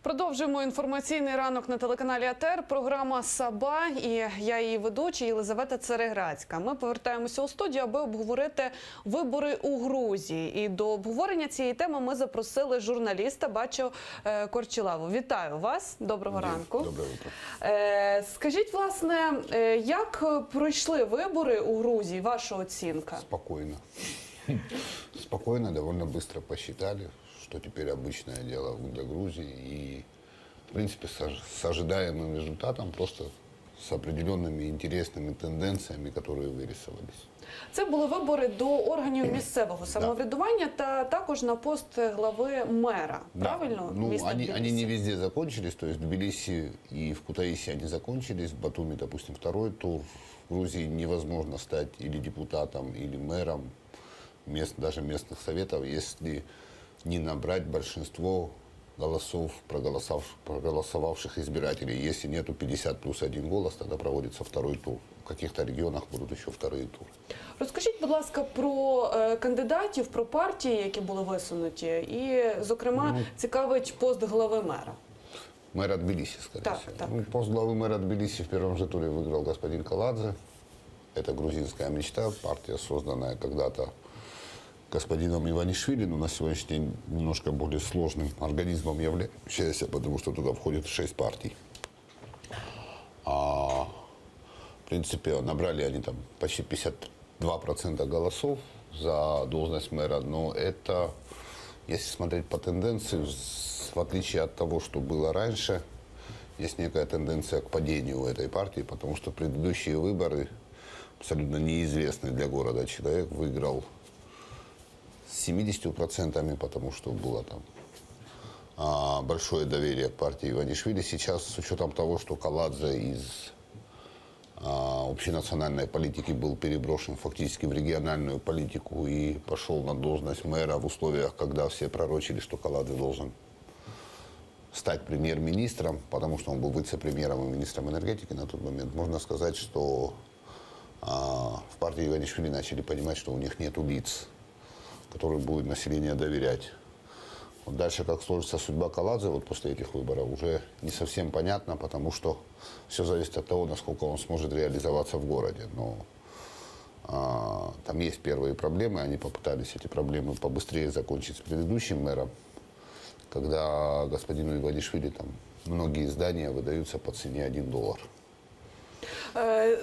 Продовжуємо інформаційний ранок на телеканалі АТR. Програма «Саба» і я її ведуча Єлизавета Цереградська. Ми повертаємося у студію, аби обговорити вибори у Грузії. І до обговорення цієї теми ми запросили журналіста Бачо Корчилаву. Вітаю вас. Доброго ранку. Доброе утро. Скажіть, власне, як пройшли вибори у Грузії? Ваша оцінка? Спокойно. Спокойно, довольно быстро посчитали, что теперь обычное дело для Грузии. И, в принципе, с ожидаемым результатом, просто с определенными интересными тенденциями, которые вырисовались. Це були вибори до органів місцевого самоврядування та також на пост глави мера, правильно? Ну, они не везде закончились, то есть в Тбилиси и в Кутаиси они закончились, в Батуми, допустим, второй тур. В Грузии невозможно стать или депутатом, или мэром, даже местных советов, если не набрать большинство голосов проголосовавших избирателей. Если нету 50 плюс 1 голос, тогда проводится второй тур. В каких-то регионах будут еще вторые тури. Розкажіть, будь ласка, про кандидатів, про партії, які були висунуті, і, зокрема, цікавить пост глави мера. Мэра Тбилиси, скорее всего. Так. Ну, пост главы мэра Тбилиси в первом же туре выиграл господин Каладзе. Это грузинская мечта, партия, созданная когда-то господином Иванишвили, но на сегодняшний день немножко более сложным организмом являющаяся, потому что туда входит 6 партий. В принципе, набрали они там почти 52% голосов за должность мэра, но это, если смотреть по тенденции, в отличие от того, что было раньше, есть некая тенденция к падению этой партии, потому что предыдущие выборы, абсолютно неизвестный для города человек, выиграл с 70%, потому что было там большое доверие к партии Иванишвили. Сейчас, с учетом того, что Каладзе из общенациональной политики был переброшен фактически в региональную политику и пошел на должность мэра в условиях, когда все пророчили, что Каладзе должен стать премьер-министром, потому что он был вице-премьером и министром энергетики на тот момент. Можно сказать, что в партии Иванишвили начали понимать, что у них нет лиц, которым будет население доверять. Вот дальше, как сложится судьба Каладзе вот после этих выборов, уже не совсем понятно, потому что все зависит от того, насколько он сможет реализоваться в городе. Но там есть первые проблемы, они попытались эти проблемы побыстрее закончить с предыдущим мэром, когда господину Иванишвили там многие здания выдаются по цене $1.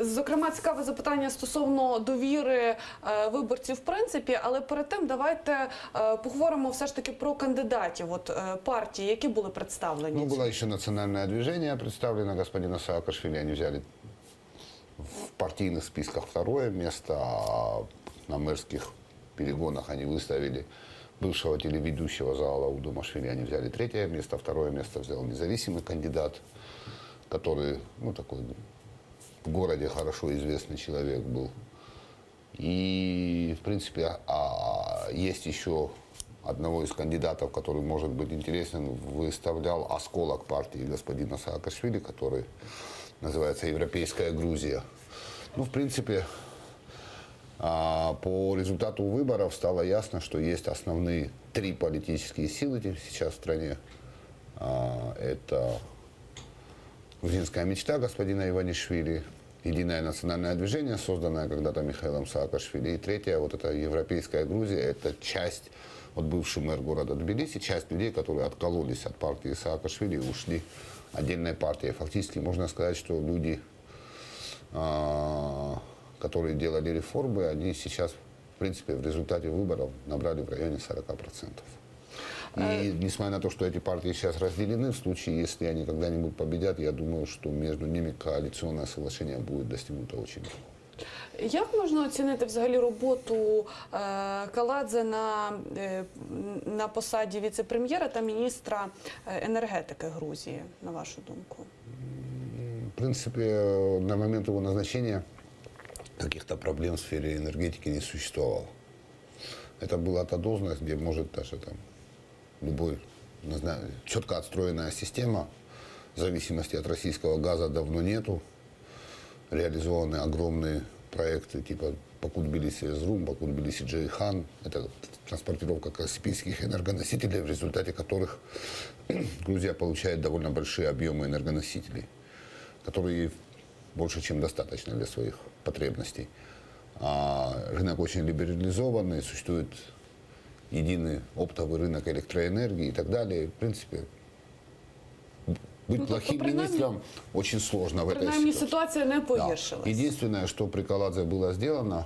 Зокрема, цікаве запитання стосовно довіри виборців в принципі, але перед тим давайте поговоримо все ж таки про кандидатів, партії, які були представлені. Ну, было еще национальное движение представлено господина Саакашвили, они взяли в партийных списках второе место, а на мэрских перегонах они выставили бывшего телеведущего Заала Удумашвили, они взяли третье место, второе место взял независимый кандидат, который, ну, такой в городе хорошо известный человек был. И, в принципе, есть еще одного из кандидатов, который может быть интересен, выставлял осколок партии господина Саакашвили, который называется «Европейская Грузия». Ну, в принципе, по результату выборов стало ясно, что есть основные 3 политические силы сейчас в стране. Это грузинская мечта господина Иванишвили, единое национальное движение, созданное когда-то Михаилом Саакашвили, и третье, вот эта европейская Грузия, это часть, вот бывший мэр города Тбилиси, часть людей, которые откололись от партии Саакашвили и ушли отдельной партией. Фактически можно сказать, что люди, которые делали реформы, они сейчас, в принципе, в результате выборов набрали в районе 40%. И несмотря на то, что эти партии сейчас разделены, в случае, если они когда-нибудь победят, я думаю, что между ними коалиционное соглашение будет достигнуто очень легко. Як можна оцінити взагалі роботу Каладзе на посаді віце-прем'єра та міністра енергетики Грузії, на вашу думку? В принципе, на момент его назначения каких-то проблем в сфере энергетики не существовало. Это была та должность, где может даже там любой, не знаю, четко отстроенная система, в зависимости от российского газа давно нету, реализованы огромные проекты типа Баку-Тбилиси-Эрзрум, Баку-Тбилиси-Джейхан. Это транспортировка каспийских энергоносителей, в результате которых Грузия получает довольно большие объемы энергоносителей, которые больше, чем достаточно для своих потребностей. Рынок очень либерализованный, существует единый оптовый рынок электроэнергии и так далее. В принципе, быть плохим министром очень сложно в этой Принаймні ситуации. ситуація не погіршилась. Да. Единственное, что при Каладзе было сделано,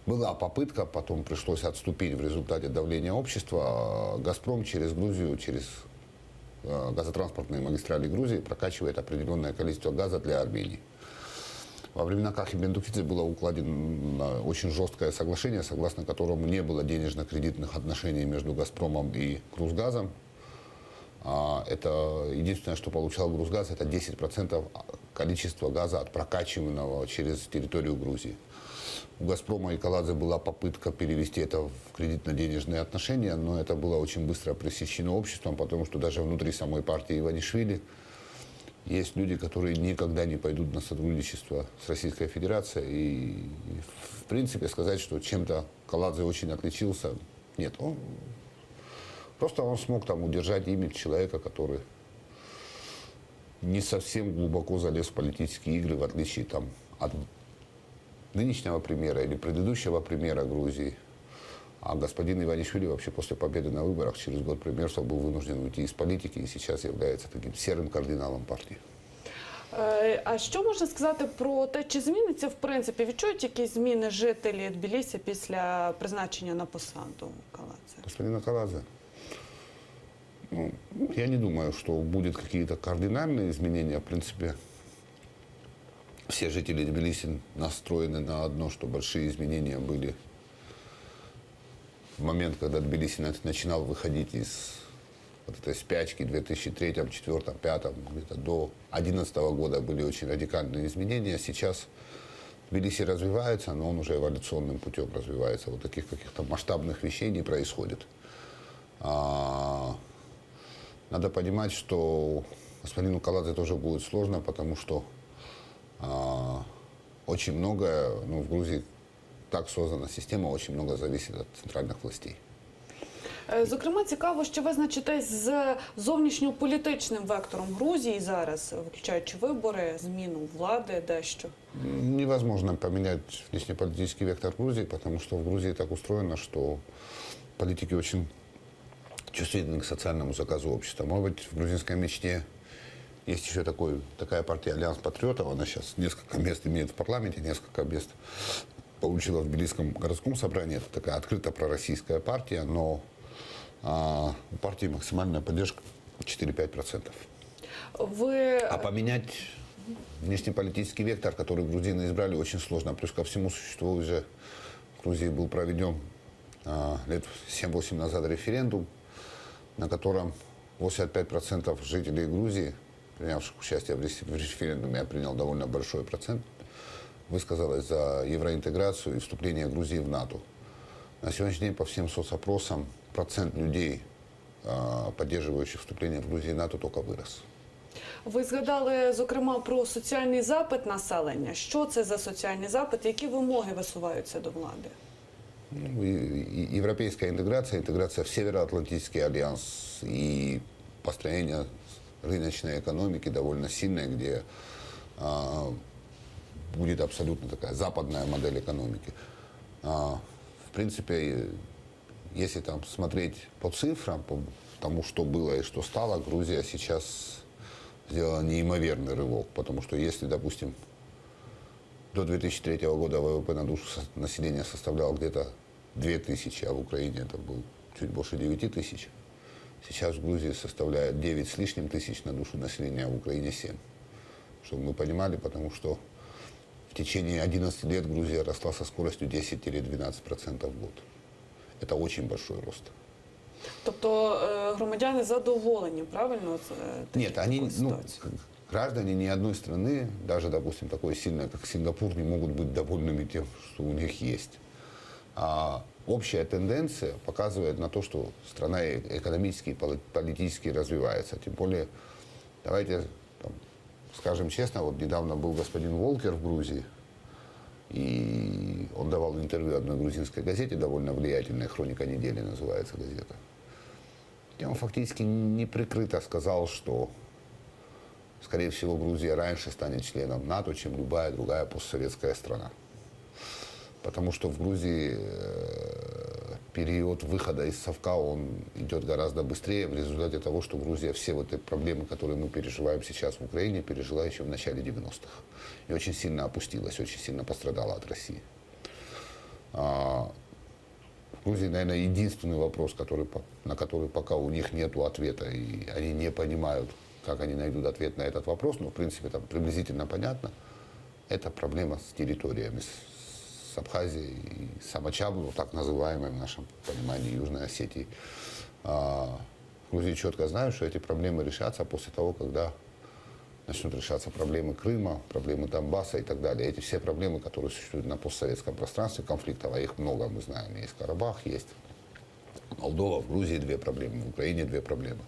была попытка, потом пришлось отступить в результате давления общества. «Газпром» через Грузию, через газотранспортные магистрали Грузии прокачивает определенное количество газа для Армении. Во времена Кахи Бендукидзе было укладено очень жесткое соглашение, согласно которому не было денежно-кредитных отношений между «Газпромом» и «Грузгазом». Это единственное, что получал «Грузгаз», это 10% количества газа от прокачиваемого через территорию Грузии. У «Газпрома» и Каладзе была попытка перевести это в кредитно-денежные отношения, но это было очень быстро пресечено обществом, потому что даже внутри самой партии Иванишвили есть люди, которые никогда не пойдут на сотрудничество с Российской Федерацией. И в принципе, сказать, что чем-то Каладзе очень отличился, нет. Просто он смог там удержать имидж человека, который не совсем глубоко залез в политические игры, в отличие там, от нынешнего премьера или предыдущего премьера Грузии. А господин Иванишвили вообще после победы на выборах через год премьерства был вынужден уйти из политики и сейчас является таким серым кардиналом партии. А що можна сказати про те, чи зміниться, в принципі, відчують якісь зміни жителі Тбілісі після призначення на посаду Каладзе? Господина Каладзе, я не думаю, что будут какие-то кардинальные изменения. В принципе, все жители Тбилиси настроены на одно, что большие изменения были в момент, когда Тбилиси начинал выходить из вот этой спячки в 2003, 2004, 2005, где-то до 2011 года были очень радикальные изменения. Сейчас Тбилиси развивается, но он уже эволюционным путем развивается. Вот таких каких-то масштабных вещей не происходит. Надо понимать, что господину Каладзе тоже будет сложно, потому что очень многое, в Грузии так создана система, очень много зависит от центральных властей. Зокрема, цікаво, що ви значитесь з зовнішньополітичним вектором Грузії зараз, включаючи вибори, зміну влади, дещо. Невозможно поменять внешнеполитический вектор Грузии, потому что в Грузии так устроено, что политики очень чувствительны к социальному заказу общества. Может быть, в грузинской мечте есть еще такая партия «Альянс патриотов». Она сейчас несколько мест имеет в парламенте, несколько мест получила в Тбилисском городском собрании. Это такая открыто пророссийская партия, но у партии максимальная поддержка 4-5%. А поменять внешнеполитический вектор, который грузины избрали, очень сложно. Плюс ко всему существует уже в Грузии был проведен лет 7-8 назад референдум, на котором 85% жителей Грузии, принявших участие в референдуме, я принял довольно большой процент, высказалось за евроинтеграцию и вступление Грузии в НАТО. На сегодняшний день по всем соцопросам процент людей, поддерживающих вступление в Грузию в НАТО, только вырос. Ви згадали, зокрема, про соціальний запит населення. Що це за соціальний запит? Які вимоги висуваються до влади? Европейская интеграция в Североатлантический альянс и построение рыночной экономики довольно сильной, где будет абсолютно такая западная модель экономики. В принципе, если там смотреть по цифрам, по тому, что было и что стало, Грузия сейчас сделала неимоверный рывок, потому что если, допустим, до 2003 года ВВП на душу населения составлял где-то 2000, а в Украине это был чуть больше 9000. Сейчас в Грузии составляет 9 с лишним тысяч на душу населения, а в Украине 7. Чтобы мы понимали, потому что в течение 11 лет Грузия росла со скоростью 10-12% в год. Это очень большой рост. Тобто громадяни задоволені, правильно? Нет, они, граждане ни одной страны, даже, допустим, такой сильной, как Сингапур, не могут быть довольными тем, что у них есть. А общая тенденция показывает на то, что страна экономически и политически развивается. Тем более, давайте скажем честно, вот недавно был господин Волкер в Грузии, И он давал интервью одной грузинской газете, довольно влиятельной, «Хроника недели» называется газета. И он фактически неприкрыто сказал, что, скорее всего, Грузия раньше станет членом НАТО, чем любая другая постсоветская страна. Потому что в Грузии период выхода из совка, он идет гораздо быстрее в результате того, что Грузия все вот эти проблемы, которые мы переживаем сейчас в Украине, пережила еще в начале 90-х. И очень сильно опустилась, очень сильно пострадала от России. В Грузии, наверное, единственный вопрос, на который пока у них нет ответа, и они не понимают, как они найдут ответ на этот вопрос, но, в принципе, там приблизительно понятно, это проблема с территориями, с Абхазией и Самочаблу, так называемой в нашем понимании Южной Осетии. В Грузии четко знают, что эти проблемы решатся после того, когда начнут решаться проблемы Крыма, проблемы Донбасса и так далее. Эти все проблемы, которые существуют на постсоветском пространстве конфликтов, а их много, мы знаем. Есть Карабах, есть Молдова, в Грузии 2 проблемы, в Украине 2 проблемы.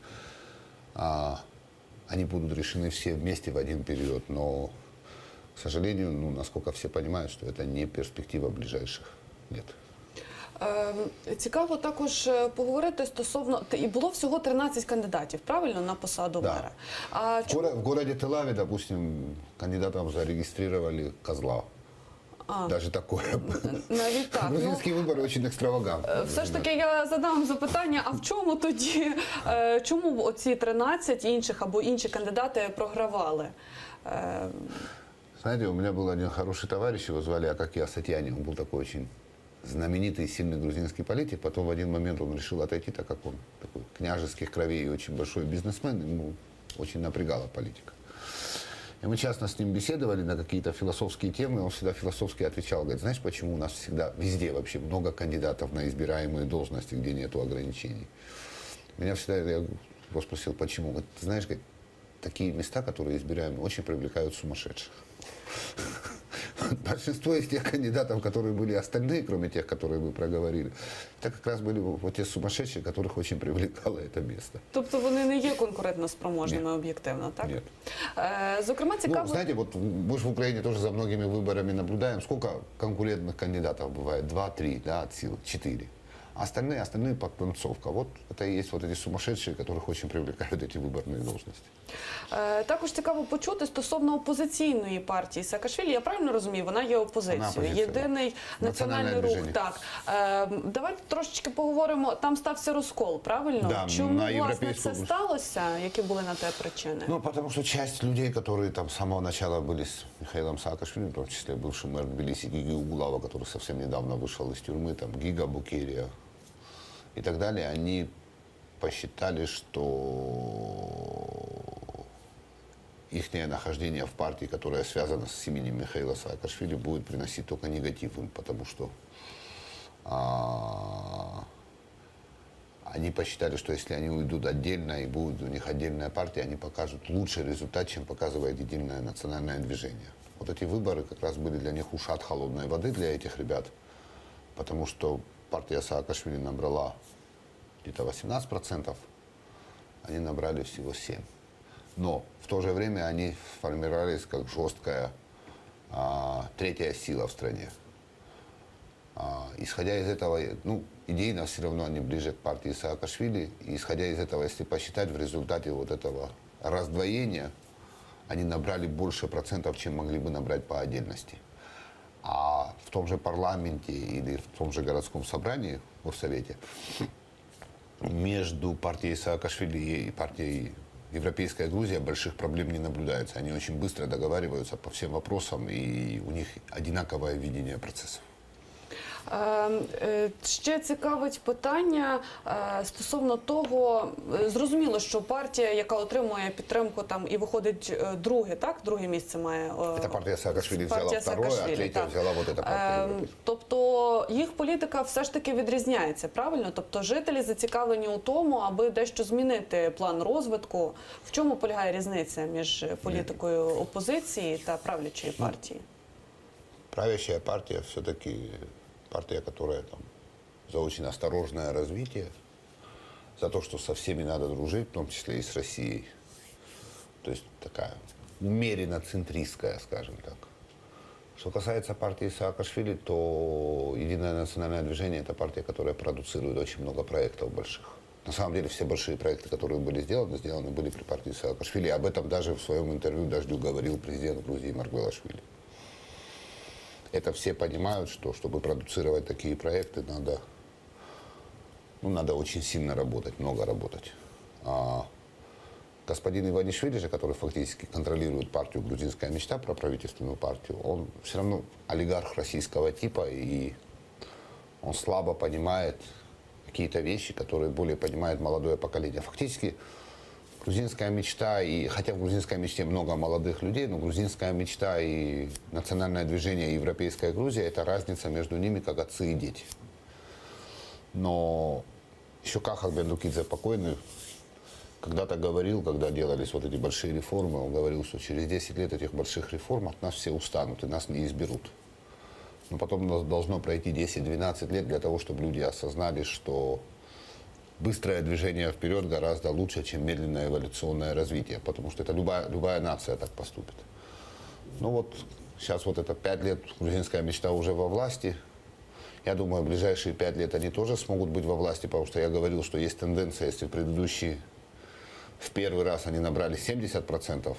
Они будут решены все вместе в один период, но, к сожалению, насколько все понимают, что это не перспектива ближайших лет. Цікаво також поговорити стосовно, і було всього 13 кандидатів, правильно, на посаду Да. мера. А В городе Тель-Авиве, допустим, кандидатам зарегистрировали Козла. Даже такое. навіть так. Ну, Грузинские выборы очень экстравагантные. все ж таки я задам запитання, а в чому тоді, чому оці 13 інших або інші кандидати програвали? Знаете, у меня был один хороший товарищ, его звали Акакия Сатьяни. Он был такой очень знаменитый и сильный грузинский политик. Потом в один момент он решил отойти, так как он такой княжеских кровей и очень большой бизнесмен. Ему очень напрягала политика. И мы часто с ним беседовали на какие-то философские темы. Он всегда философски отвечал, говорит, знаешь, почему у нас всегда, везде вообще много кандидатов на избираемые должности, где нету ограничений. Меня всегда, я его спросил, почему. Говорит, ты знаешь, говорит, такие места, которые избираем, очень привлекают сумасшедших. Большинство из тех кандидатов, которые были остальные, кроме тех, которые вы проговорили, это как раз были вот те сумасшедшие, которых очень привлекало это место. Тобто вони не є конкурентно спроможними Ні. об'єктивно, так? Нет. Зокрема, цікаво... Ну, знаете, вот мы же в Украине тоже за многими выборами наблюдаем. Сколько конкурентных кандидатов бывает? 2, 3, да, от силы, 4. А остальные подтанцовка. Вот это и есть вот эти сумасшедшие, которых очень привлекают эти выборные должности. Також цікаво почути стосовно опозиційної партії Саакашвілі. Я правильно розумію, вона є опозицією. Вона опозиція, Єдиний національний Національне рух. движення. Так. Давайте трошечки поговоримо. Там стався розкол, правильно? Да, Чому, на власне, європейському- це сталося? Які були на те причини? Ну, потому что часть людей, которые там с самого начала были с Михаилом Саакашвили, в том числе бывший мэр Тбилиси Гиги Угулава, который совсем недавно вышел из тюрьмы, там Гига Букерия и так далее, они посчитали, что их нахождение в партии, которая связана с именем Михаила Саакашвили, будет приносить только негатив им, потому что они посчитали, что если они уйдут отдельно и будет у них отдельная партия, они покажут лучший результат, чем показывает единое национальное движение. Вот эти выборы как раз были для них ушат холодной воды для этих ребят, потому что партия Саакашвили набрала где-то 18%, они набрали всего 7%. Но в то же время они формировались как жесткая третья сила в стране. Исходя из этого, ну, идейно все равно они ближе к партии Саакашвили. И исходя из этого, если посчитать, в результате вот этого раздвоения они набрали больше процентов, чем могли бы набрать по отдельности. А в том же парламенте или в том же городском собрании, в Горсовете, между партией Саакашвили и партией Европейская Грузия больших проблем не наблюдается. Они очень быстро договариваются по всем вопросам, и у них одинаковое видение процессов. Ще цікавить питання стосовно того, зрозуміло, що партія, яка отримує підтримку там і виходить друге, так? Друге місце має. Эта партия Саакашвили взяла партія второе, а Саакашвілі, третья так. взяла вот эта партия. Тобто їх політика все ж таки відрізняється, правильно? Тобто жителі зацікавлені у тому, аби дещо змінити план розвитку. В чому полягає різниця між політикою опозиції та правлячої партії? Правящая партия все-таки партия, которая там за очень осторожное развитие, за то, что со всеми надо дружить, в том числе и с Россией. То есть такая умеренно центристская, скажем так. Что касается партии Саакашвили, то Единое национальное движение – это партия, которая продуцирует очень много проектов больших. На самом деле все большие проекты, которые были сделаны были при партии Саакашвили. Об этом даже в своем интервью «Дождю» говорил президент Грузии Маргвелашвили. Это все понимают, что чтобы продуцировать такие проекты, надо очень сильно работать, много работать. А господин Иванишвили же, который фактически контролирует партию «Грузинская мечта», проправительственную партию, он все равно олигарх российского типа, и он слабо понимает какие-то вещи, которые более понимает молодое поколение. Фактически грузинская мечта, хотя в грузинской мечте много молодых людей, но грузинская мечта и национальное движение «Европейская Грузия» – это разница между ними, как отцы и дети. Но еще Кахак Бендукидзе покойный когда-то говорил, когда делались вот эти большие реформы, он говорил, что через 10 лет этих больших реформ от нас все устанут и нас не изберут. Но потом должно пройти 10-12 лет для того, чтобы люди осознали, что быстрое движение вперед гораздо лучше, чем медленное эволюционное развитие, потому что это любая нация так поступит. Ну вот сейчас вот это 5 лет грузинская мечта уже во власти. Я думаю, в ближайшие 5 лет они тоже смогут быть во власти, потому что я говорил, что есть тенденция, если в первый раз они набрали 70%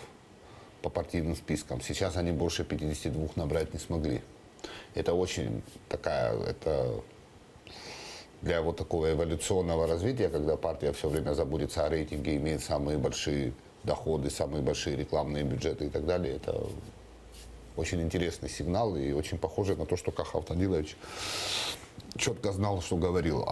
по партийным спискам, сейчас они больше 52 набрать не смогли. Это очень это для вот такого эволюционного развития, когда партия все время заботится о рейтинге, имеет самые большие доходы, самые большие рекламные бюджеты и так далее, это очень интересный сигнал и очень похоже на то, что Кахав Танилович четко знал, что говорил.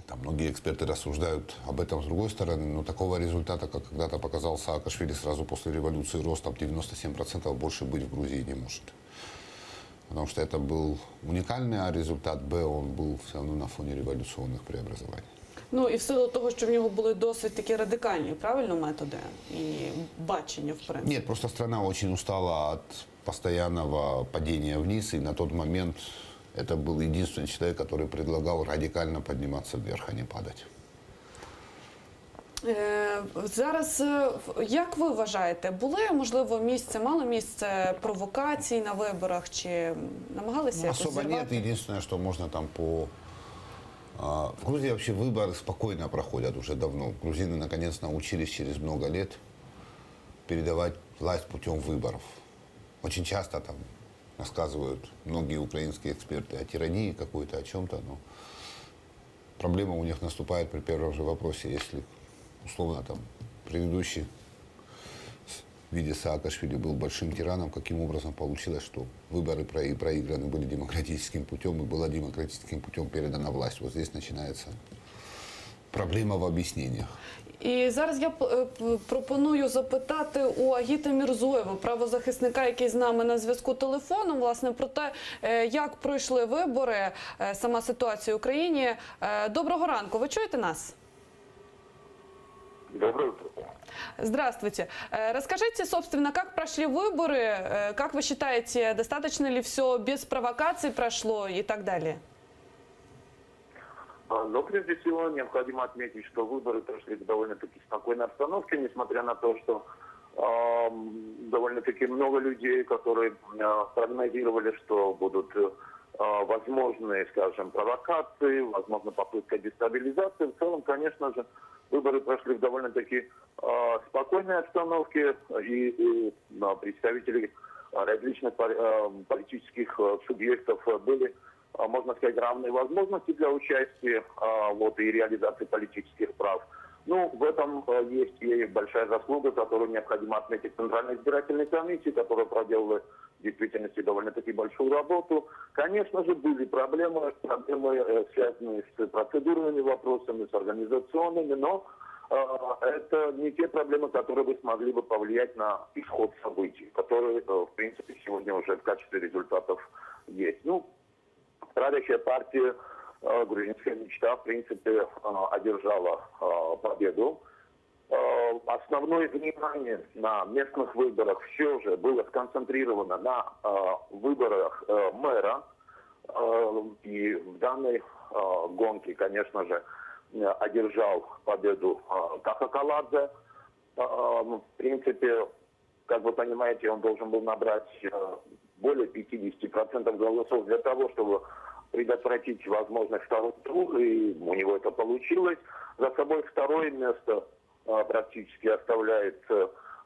Там многие эксперты рассуждают об этом с другой стороны, но такого результата, как когда-то показал Саакашвили сразу после революции, ростом 97% больше быть в Грузии не может. Потому что это был уникальный результат, он был все равно на фоне революционных преобразований. Ну і в силу того, що в нього були досить такі радикальні, правильно, методи і бачення, в принципі. Нет, просто страна очень устала от постоянного падения вниз, и на тот момент это был единственный человек, который предлагал радикально подниматься вверх, а не падать. Зараз, як ви вважаєте, були, можливо, мало місце провокацій на виборах, чи намагалися якось Особо зірвати? нет, единственное, что можно там в Грузии вообще выборы спокойно проходят уже давно. Грузины наконец научились через много лет передавать власть путем выборов. Очень часто там рассказывают многие украинские эксперты о тирании какой-то, о чем-то, но проблема у них наступает при первом же вопросе, если условно там предыдущий в виде Саакашвили был большим тираном, каким образом получилось, что выборы проиграны были демократическим путем и была демократическим путем передана власть. Вот здесь начинается проблема в объяснениях. І зараз я пропоную запитати у Агіта Мірзоєва, правозахисника, який з нами на зв'язку телефоном, власне, про те, як пройшли вибори, сама ситуація в Україні. Доброго ранку, ви чуєте нас? Доброе утро. Здравствуйте. Расскажите, собственно, как прошли выборы, как вы считаете, достаточно ли все без провокаций прошло и так далее? Но прежде всего необходимо отметить, что выборы прошли в довольно-таки спокойной обстановке, несмотря на то, что довольно-таки много людей, которые прогнозировали, что будут возможны, скажем, провокации, возможно, попытка дестабилизации. В целом, конечно же, выборы прошли в довольно-таки спокойной обстановке, и представители различных политических субъектов были, можно сказать, равные возможности для участия и реализации политических прав. Ну, в этом есть и большая заслуга, которую необходимо отметить Центральной избирательной комиссии, которая проделала в действительности довольно-таки большую работу. Конечно же, были проблемы, связанные с процедурными вопросами, с организационными, но это не те проблемы, которые бы смогли бы повлиять на исход событий, которые, в принципе, сегодня уже в качестве результатов есть. Ну, правящая партия «Грузинская мечта», в принципе, одержала победу. Основное внимание на местных выборах все же было сконцентрировано на выборах мэра. И в данной гонке, конечно же, одержал победу Каха Каладзе. В принципе, как вы понимаете, он должен был набрать более 50% голосов для того, чтобы предотвратить возможный второй тур, и у него это получилось. За собой второе место практически оставляет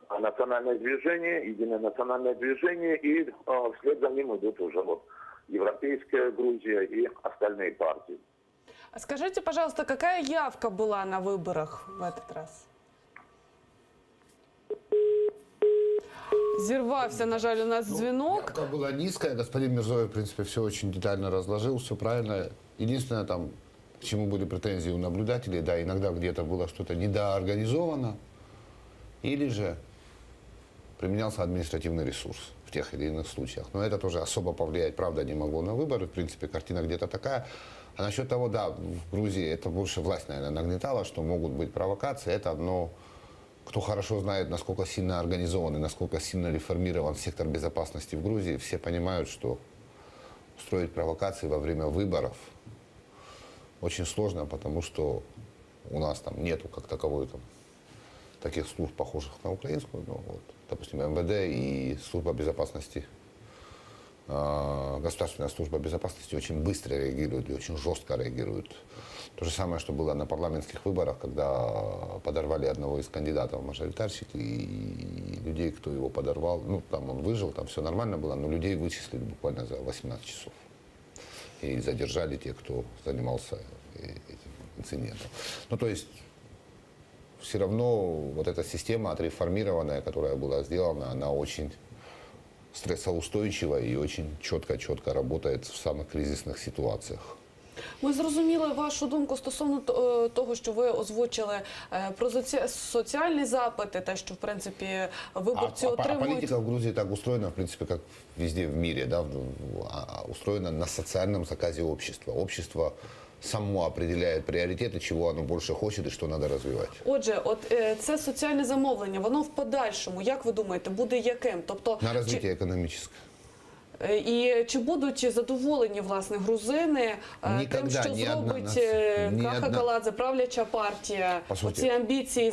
национальное движение, единое национальное движение, и вслед за ним идут уже вот Европейская Грузия и остальные партии. А скажите, пожалуйста, какая явка была на выборах в этот раз? Зірвався, на жаль, у нас дзвінок. Явка была низкая, господин Мирзоев, в принципе, все очень детально разложил, все правильно. Единственное, там, к чему были претензии у наблюдателей, да, иногда где-то было что-то недоорганизовано, или же применялся административный ресурс в тех или иных случаях. Но это тоже особо повлиять, правда, не могло на выборы. В принципе, картина где-то такая. А насчет того, да, в Грузии это больше власть, наверное, нагнетала, что могут быть провокации. Это одно, кто хорошо знает, насколько сильно организован и насколько сильно реформирован сектор безопасности в Грузии, все понимают, что устроить провокации во время выборов очень сложно, потому что у нас там нету как таковой там таких служб, похожих на украинскую, ну, вот, допустим, МВД и служба безопасности, государственная служба безопасности очень быстро реагирует и очень жестко реагирует. То же самое, что было на парламентских выборах, когда подорвали одного из кандидатов в мажоритарщики, и людей, кто его подорвал, ну, там он выжил, там все нормально было, но людей вычислили буквально за 18 часов. И задержали тех, кто занимался этим инцидентом. Ну, то есть все равно вот эта система отреформированная, которая была сделана, она очень стрессоустойчива и очень четко работает в самых кризисных ситуациях. Ми зрозуміли вашу думку стосовно того, що ви озвучили про соціальні запити, те, що, в принципі, виборці отримують. Политика в Грузии так устроена, в принципе, как везде в мире, да, устроена на социальном заказе общества. Общество само определяет приоритеты, чего оно больше хочет и что надо развивать. Отже, це соціальне замовлення, воно в подальшому, як ви думаєте, буде яким? Тобто, На развитие экономическое. і чи будуть задоволені, власне, грузини тим, що зробить Каха Каладзе, правляча партія? Ці амбіції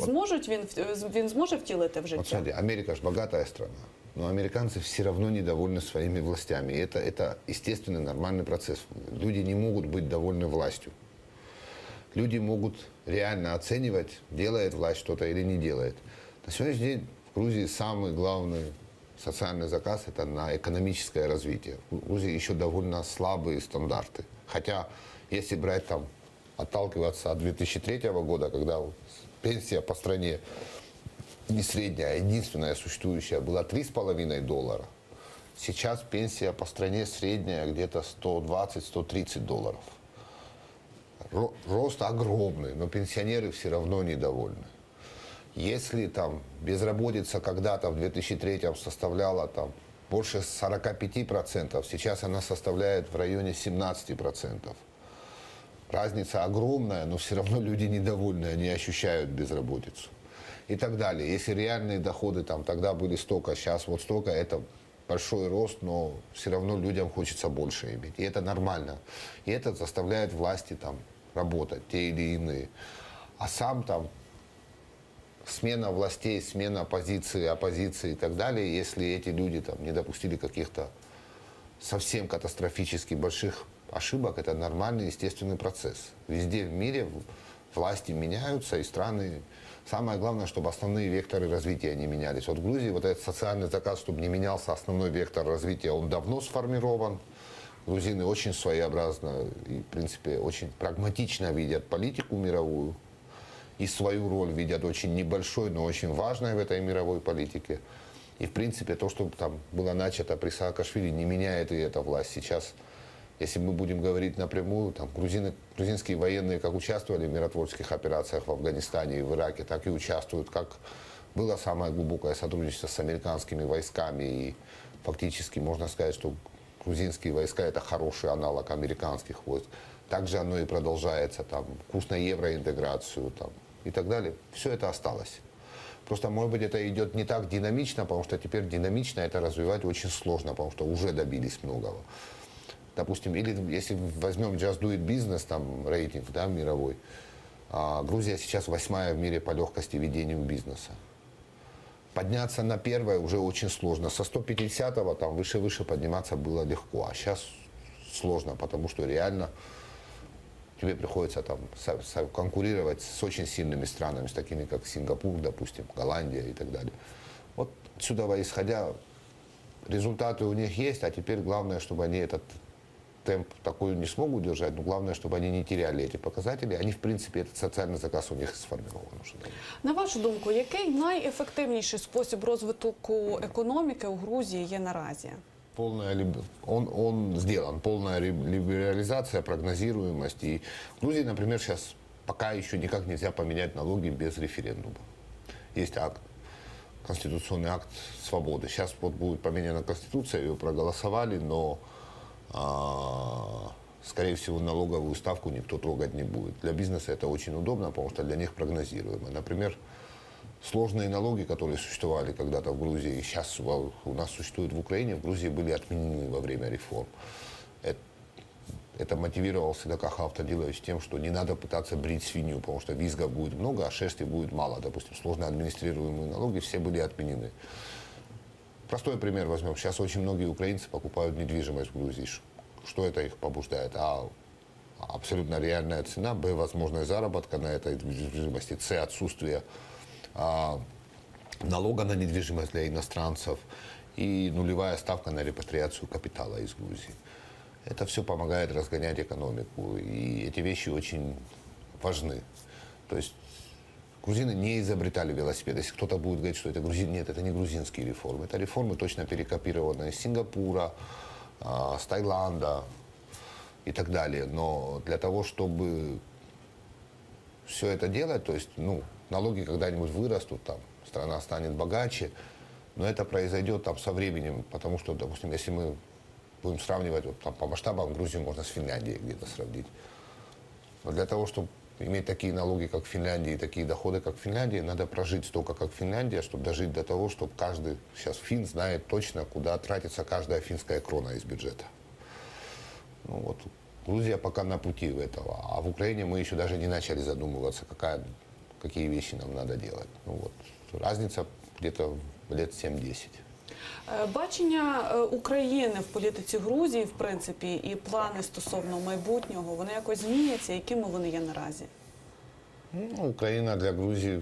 він зможе втілити в життя? Вот смотри, Америка же богатая страна, но американцы все равно недовольны своими властями. И это естественный, нормальный процесс. Люди не могут быть довольны властью. Люди могут реально оценивать, делает власть что-то или не делает. На сегодняшний день в Грузии самый главный социальный заказ – это на экономическое развитие. В Грузии еще довольно слабые стандарты. Хотя, если брать там, отталкиваться от 2003 года, когда пенсия по стране не средняя, а единственная существующая была $3,5, сейчас пенсия по стране средняя где-то $120-130. Рост огромный, но пенсионеры все равно недовольны. Если там безработица когда-то в 2003 составляла там больше 45%, сейчас она составляет в районе 17%. Разница огромная, но все равно люди недовольны, они ощущают безработицу. И так далее. Если реальные доходы там тогда были столько, сейчас вот столько, это большой рост, но все равно людям хочется больше иметь. И это нормально. И это заставляет власти там работать, те или иные. А сам там смена властей, смена позиции, оппозиции и так далее, если эти люди там не допустили каких-то совсем катастрофически больших ошибок, это нормальный, естественный процесс. Везде в мире власти меняются, и страны... Самое главное, чтобы основные векторы развития не менялись. Вот в Грузии вот этот социальный заказ, чтобы не менялся основной вектор развития, он давно сформирован. Грузины очень своеобразно и, в принципе, очень прагматично видят политику мировую. И свою роль видят очень небольшой, но очень важной в этой мировой политике. И, в принципе, то, что там было начато при Саакашвили, не меняет и эта власть. Сейчас, если мы будем говорить напрямую, там грузинские военные как участвовали в миротворческих операциях в Афганистане и в Ираке, так и участвуют, как было самое глубокое сотрудничество с американскими войсками. И фактически можно сказать, что грузинские войска – это хороший аналог американских войск. Также оно и продолжается, там, курс на евроинтеграцию там, и так далее. Все это осталось. Просто, может быть, это идет не так динамично, потому что теперь динамично это развивать очень сложно, потому что уже добились многого. Допустим, или если возьмем Just Do It Business, там, рейтинг, да, мировой, Грузия сейчас 8-я в мире по легкости ведения бизнеса. подняться на первое уже очень сложно. Со 150-го там выше-выше подниматься было легко, а сейчас сложно, потому что реально тебе приходится там конкурировать с очень сильными странами, с такими как Сингапур, допустим, Голландия и так далее. Вот отсюда исходя, результаты у них есть, а теперь главное, чтобы они этот темп такой не смогут держать, но главное, чтобы они не теряли эти показатели. Они, в принципе, этот социальный заказ у них сформирован. На вашу думку, який найефективніший спосіб розвитку економіки у Грузії є наразі? Он сделан. Полная либерализация, прогнозируемость. И в Грузии, например, сейчас пока еще никак нельзя поменять налоги без референдума. Есть акт, конституционный акт свободы. Сейчас вот будет поменяна конституция, ее проголосовали, но скорее всего, налоговую ставку никто трогать не будет. Для бизнеса это очень удобно, потому что для них прогнозируемо. Например, сложные налоги, которые существовали когда-то в Грузии, сейчас у нас существуют в Украине, в Грузии были отменены во время реформ. Это мотивировал Сидаках Автодилович тем, что не надо пытаться брить свинью, потому что визгов будет много, а шерсти будет мало. Допустим, сложно администрируемые налоги все были отменены. Простой пример возьмем. Сейчас очень многие украинцы покупают недвижимость в Грузии. Что это их побуждает? Абсолютно реальная цена, б, возможность заработка на этой недвижимости, с, отсутствие налога на недвижимость для иностранцев и нулевая ставка на репатриацию капитала из Грузии. Это все помогает разгонять экономику, и эти вещи очень важны. То есть грузины не изобретали велосипед. Если кто-то будет говорить, что это грузин, нет, это не грузинские реформы. Это реформы точно перекопированные из Сингапура, с Таиланда и так далее. Но для того, чтобы все это делать, то есть, налоги когда-нибудь вырастут, там, страна станет богаче, но это произойдет там со временем, потому что, допустим, если мы будем сравнивать вот, там, по масштабам, Грузию можно с Финляндией где-то сравнить. Но для того, чтобы иметь такие налоги, как в Финляндии, и такие доходы, как в Финляндии, надо прожить столько, как Финляндия, чтобы дожить до того, чтобы каждый сейчас финн знает точно, куда тратится каждая финская крона из бюджета. Грузия пока на пути этого, а в Украине мы еще даже не начали задумываться, какие вещи нам надо делать. Разница где-то лет 7-10. Бачення України в політиці Грузії, в принципі, і плани стосовно майбутнього, вони якось зміняться, якими вони є наразі? Украина для Грузии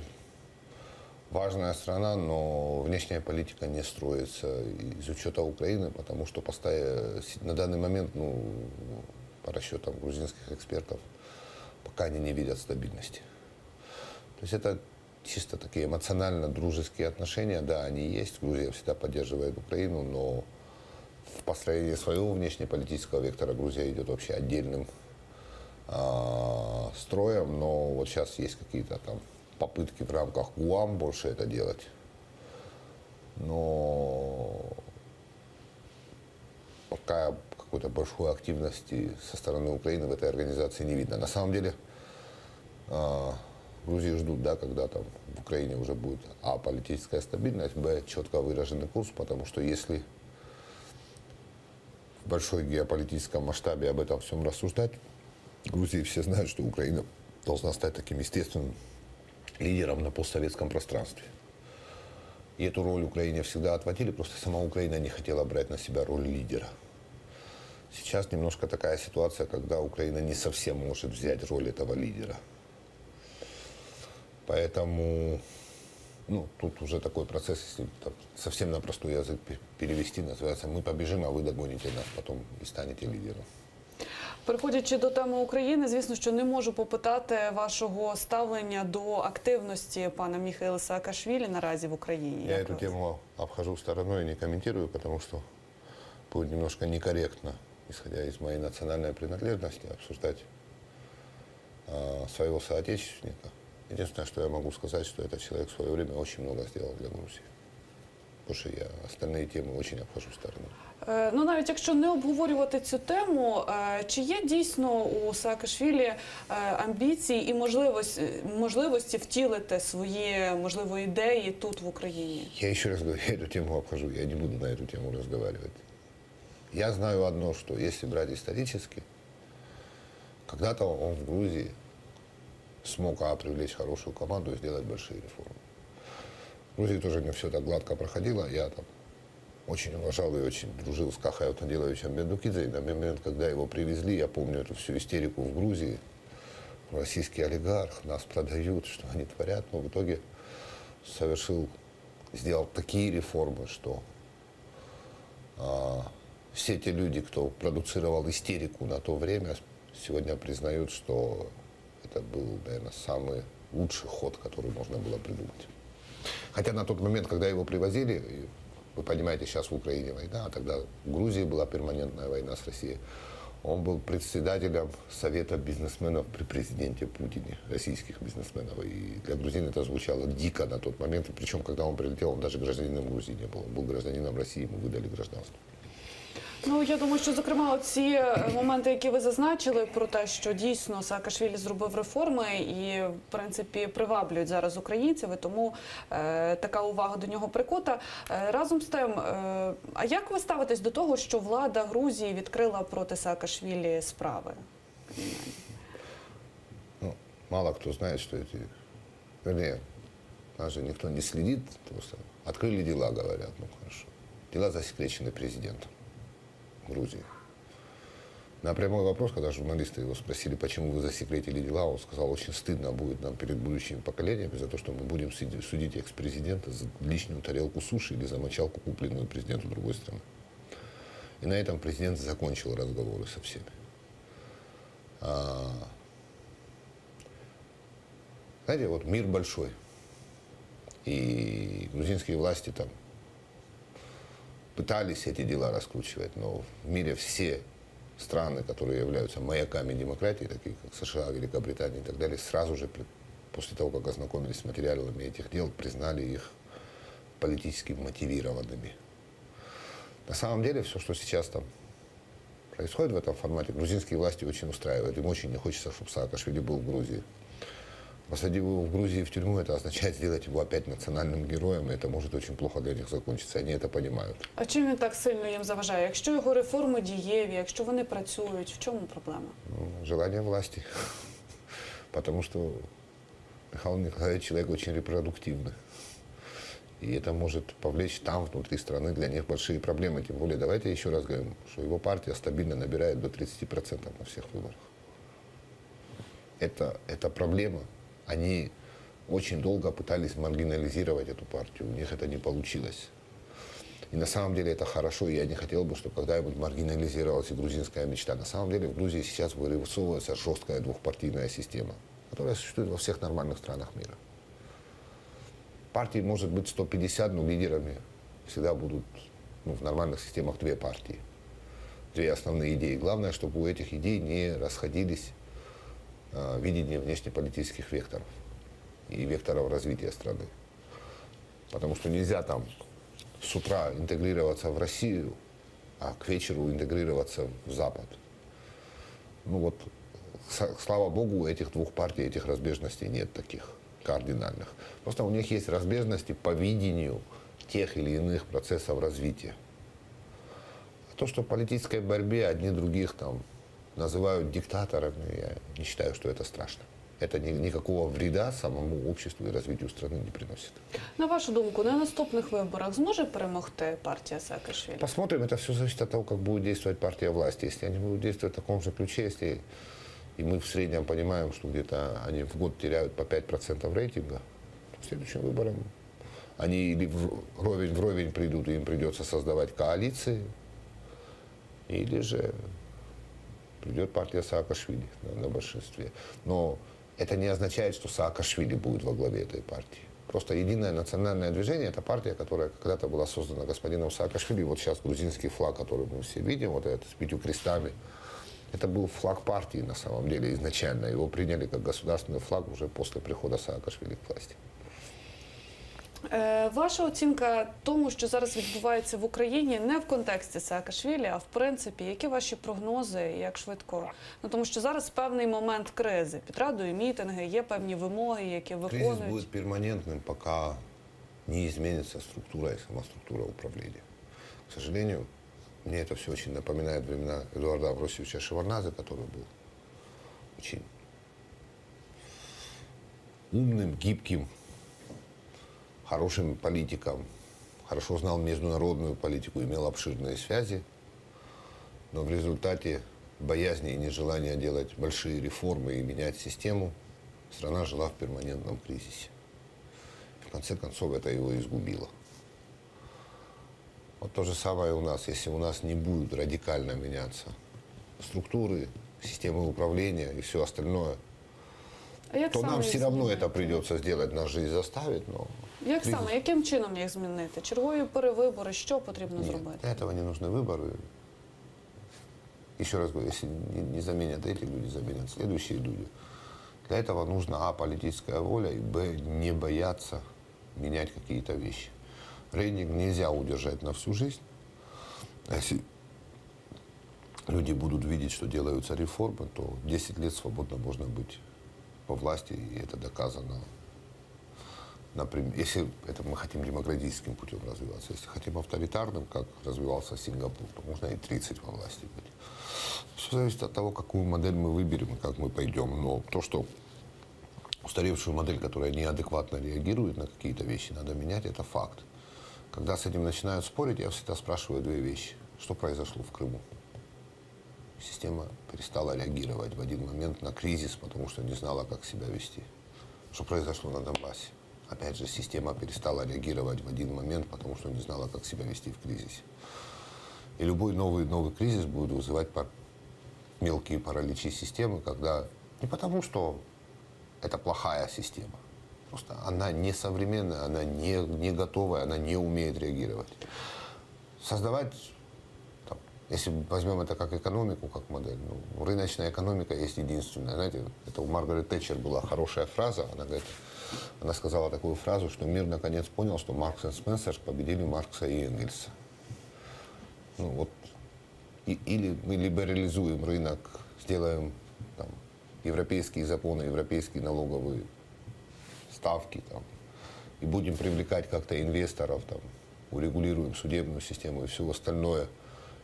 важная страна, но внешняя политика не строится из учета Украины, потому что на данный момент, по расчетам грузинских экспертов, пока они не видят стабильности. То есть это чисто такие эмоционально-дружеские отношения, да, они есть. Грузия всегда поддерживает Украину, но в построении своего внешнеполитического вектора Грузия идет вообще отдельным строем. Но вот сейчас есть какие-то там попытки в рамках ГУАМ больше это делать. Но пока какой-то большой активности со стороны Украины в этой организации не видно. На самом деле Грузии ждут, да, когда там в Украине уже будет политическая стабильность, четко выраженный курс, потому что если в большой геополитическом масштабе об этом всем рассуждать, в Грузии все знают, что Украина должна стать таким естественным лидером на постсоветском пространстве. И эту роль Украине всегда отводили, просто сама Украина не хотела брать на себя роль лидера. Сейчас немножко такая ситуация, когда Украина не совсем может взять роль этого лидера. Поэтому, тут уже такой процесс, если совсем на простой язык перевести, называется «Мы побежим, а вы догоните нас потом и станете лидером». Переходячи до теми України, звісно, що не можу попитати вашого ставлення до активності пана Міхаїла Саакашвілі наразі в Україні. Я эту тему обхожу стороной и не комментирую, потому что будет немножко некорректно, исходя из моей национальной принадлежности, обсуждать своего соотечественника. Единственное, что я могу сказать, что этот человек в свое время очень много сделал для Грузии. Потому что я остальные темы очень обхожу стороной. Навіть якщо не обговорювати цю тему, чи є дійсно у Саакашвілі амбіції і можливості втілити свої, можливо, ідеї тут, в Україні? Я еще раз говорю, я эту тему обхожу, я не буду на эту тему разговаривать. Я знаю одно, что если брать исторически, когда-то он в Грузии смог привлечь хорошую команду и сделать большие реформы. В Грузии тоже не все так гладко проходило. Я там очень уважал и очень дружил с Кахой Автодиловичем Бендукидзе. И на момент, когда его привезли, я помню эту всю истерику в Грузии. Российский олигарх, нас продают, что они творят. Но в итоге сделал такие реформы, что все те люди, кто продуцировал истерику на то время, сегодня признают, что это был, наверное, самый лучший ход, который можно было придумать. Хотя на тот момент, когда его привозили, вы понимаете, сейчас в Украине война, а тогда в Грузии была перманентная война с Россией, он был председателем Совета бизнесменов при президенте Путине, российских бизнесменов. И для грузин это звучало дико на тот момент. Причем, когда он прилетел, он даже гражданином Грузии не был. Он был гражданином России, ему выдали гражданство. Ну, я думаю, що, зокрема, ці моменти, які ви зазначили, про те, що дійсно Саакашвілі зробив реформи і, в принципі, приваблюють зараз українців, і тому така увага до нього прикута. Разом з тим, а як ви ставитесь до того, що влада Грузії відкрила проти Саакашвілі справи? Ну, мало кто знает, что эти... Вернее, нас же никто не следит, просто открыли дела, говорят, ну хорошо. Дела засекречены президентом Грузии. На прямой вопрос, когда журналисты его спросили, почему вы засекретили дела, он сказал, очень стыдно будет нам перед будущими поколениями за то, что мы будем судить экс-президента за лишнюю тарелку суши или за мочалку, купленную президенту другой страны. И на этом президент закончил разговоры со всеми. Знаете, вот мир большой. И грузинские власти там пытались эти дела раскручивать, но в мире все страны, которые являются маяками демократии, такие как США, Великобритания и так далее, сразу же после того, как ознакомились с материалами этих дел, признали их политически мотивированными. На самом деле, все, что сейчас там происходит в этом формате, грузинские власти очень устраивают. Им очень не хочется, чтобы Саакашвили был в Грузии. Посадив его в Грузии в тюрьму, это означает сделать его опять национальным героем, и это может очень плохо для них закончиться. Они это понимают. А чим він так сильно їм заважає? Якщо його реформи дієві, якщо вони працюють, в чому проблема? Ну, желание власти. Потому что Михаил Николаевич человек очень репродуктивный. И это может повлечь там, внутри страны, для них большие проблемы. Тем более, давайте еще раз говорим, что его партия стабильно набирает до 30% на всех выборах. Это проблема. Они очень долго пытались маргинализировать эту партию. У них это не получилось. И на самом деле это хорошо. И я не хотел бы, чтобы когда-нибудь маргинализировалась и грузинская мечта. На самом деле в Грузии сейчас вырисовывается жесткая двухпартийная система, которая существует во всех нормальных странах мира. Партий может быть 150, но лидерами всегда будут в нормальных системах две партии. Две основные идеи. Главное, чтобы у этих идей не расходились видение внешнеполитических векторов и векторов развития страны. Потому что нельзя там с утра интегрироваться в Россию, а к вечеру интегрироваться в Запад. Ну вот, слава богу, у этих двух партий, этих разбежностей нет таких кардинальных. Просто у них есть разбежности по видению тех или иных процессов развития. А то, что в политической борьбе одни других там называют диктаторами, я не считаю, что это страшно. Это никакого вреда самому обществу и развитию страны не приносит. На вашу думку, на наступних виборах зможе перемогти партія Саакашвілі? Посмотрим, это все зависит от того, как будет действовать партия власти. Если они будут действовать в таком же ключе, если и мы в среднем понимаем, что где-то они в год теряют по 5% рейтинга, то к следующим выборам они или в ровень придут, и им придется создавать коалиции, или же придет партия Саакашвили на большинстве. Но это не означает, что Саакашвили будет во главе этой партии. Просто Единое национальное движение – это партия, которая когда-то была создана господином Саакашвили. Вот сейчас грузинский флаг, который мы все видим, вот этот с 5 крестами, это был флаг партии на самом деле изначально. Его приняли как государственный флаг уже после прихода Саакашвили к власти. Ваша оцінка тому, що зараз відбувається в Україні, не в контексті Саакашвілі, а в принципі, які ваші прогнози, як швидко? Ну, тому що зараз певний момент кризи. Під Радою мітинги, є певні вимоги, які виконують. Кризис будет перманентным, пока не изменится структура и сама структура управления. К сожалению, мне это все очень напоминает времена Эдуарда Авросьевича Шеварнадзе, который был очень умным, гибким, хорошим политиком, хорошо знал международную политику, имел обширные связи, но в результате боязни и нежелания делать большие реформы и менять систему, страна жила в перманентном кризисе. В конце концов, это его изгубило. Вот то же самое у нас. Если у нас не будут радикально меняться структуры, системы управления и все остальное, А як то саме нам їх все равно змінити? это придется сделать, нас жизнь заставит, но... Як кризис- саме, яким чином їх змінити? Чергові перевибори, що потрібно Нет, зробити? для этого не нужны выборы. Еще раз говорю, если не заменят эти люди, заменят следующие люди. Для этого нужна а. политическая воля, и б. не бояться менять какие-то вещи. Рейтинг нельзя удержать на всю жизнь. А если люди будут видеть, что делаются реформы, то 10 лет свободно можно быть по власти, и это доказано. Например, если это мы хотим демократическим путем развиваться, если хотим авторитарным, как развивался Сингапур, то можно и 30 во власти быть. Все зависит от того, какую модель мы выберем и как мы пойдем. Но то, что устаревшую модель, которая неадекватно реагирует на какие-то вещи, надо менять, это факт. Когда с этим начинают спорить, я всегда спрашиваю две вещи. Что произошло в Крыму? Система перестала реагировать в один момент на кризис, потому что не знала, как себя вести. Что произошло на Донбассе? Опять же, система перестала реагировать в один момент, потому что не знала, как себя вести в кризисе. И любой новый кризис будет вызывать мелкие параличи системы, когда не потому, что это плохая система, просто она не современная, она не готовая, она не умеет реагировать. Создавать, там, если возьмем это как экономику, как модель, ну, рыночная экономика есть единственная. Знаете, это у Маргарет Тэтчер была хорошая фраза, она сказала такую фразу, что мир наконец понял, что Маркс и Спенсер победили Маркса и Энгельса. Ну, вот, или мы либерализуем рынок, сделаем там, европейские законы, европейские налоговые ставки, там, и будем привлекать как-то инвесторов, там, урегулируем судебную систему и все остальное.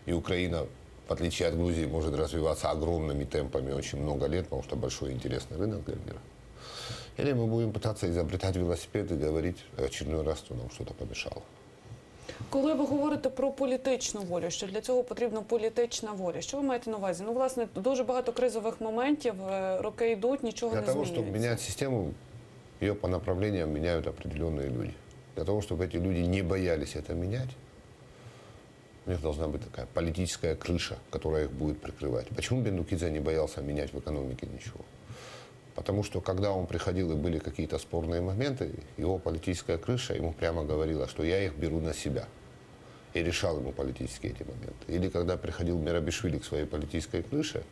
И Украина, в отличие от Грузии, может развиваться огромными темпами очень много лет, потому что большой интересный рынок для мира. Или мы будем пытаться изобретать велосипед и говорить очередной раз, что нам что-то помешало. Коли ви говорите про політичну волю, що для цього потрібна політична воля, що ви маєте на увазі? Ну, власне, дуже багато кризових моментів, роки йдуть, нічого Для не того, змінюється. чтобы менять систему, ее по направлениям меняют определенные люди. Для того, чтобы эти люди не боялись это менять, у них должна быть такая политическая крыша, которая их будет прикрывать. Почему Бендукидзе не боялся менять в экономике ничего? Потому что, когда он приходил и были какие-то спорные моменты, его политическая крыша ему прямо говорила, что я их беру на себя. И решал ему политически эти моменты. Или когда приходил Мерабишвили к своей политической крыше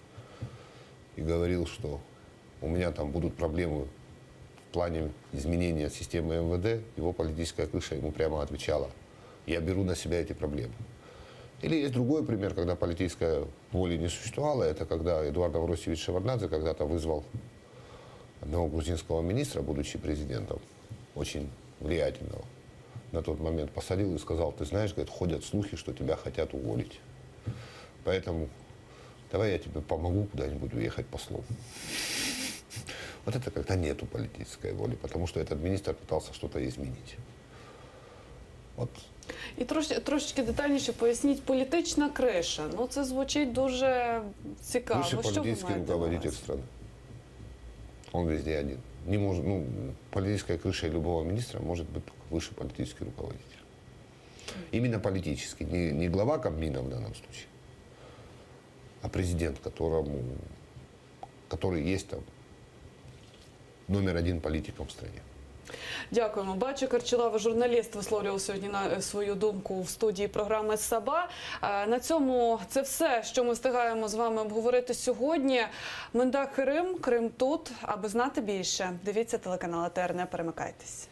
и говорил, что у меня там будут проблемы в плане изменения системы МВД, его политическая крыша ему прямо отвечала, я беру на себя эти проблемы. Или есть другой пример, когда политической воли не существовало, это когда Эдуард Авросьевич Шеварднадзе когда-то вызвал одного грузинского министра, будучи президентом, очень влиятельного, на тот момент посадил и сказал, ты знаешь, говорит, ходят слухи, что тебя хотят уволить. Поэтому давай я тебе помогу куда-нибудь уехать послом. Вот это когда нету политической воли, потому что этот министр пытался что-то изменить. Вот. І трошечки детальніше поясніть, політична криша. Ну, це звучить дуже цікаво. Высший Що ви политический маєте на руководитель увазі? страны. Он везде один. Не может, ну, политической крышей любого министра может быть только высший политический руководитель. Именно политический, не глава Кабмина в данном случае, а президент, который есть там номер один политиком в стране. Дякуємо. Бачу, Карчилава, журналіст, висловлював сьогодні свою думку в студії програми «Саба». На цьому це все, що ми встигаємо з вами обговорити сьогодні. Миндак Крим, Крим тут. Аби знати більше, дивіться телеканал АТR, не перемикайтесь.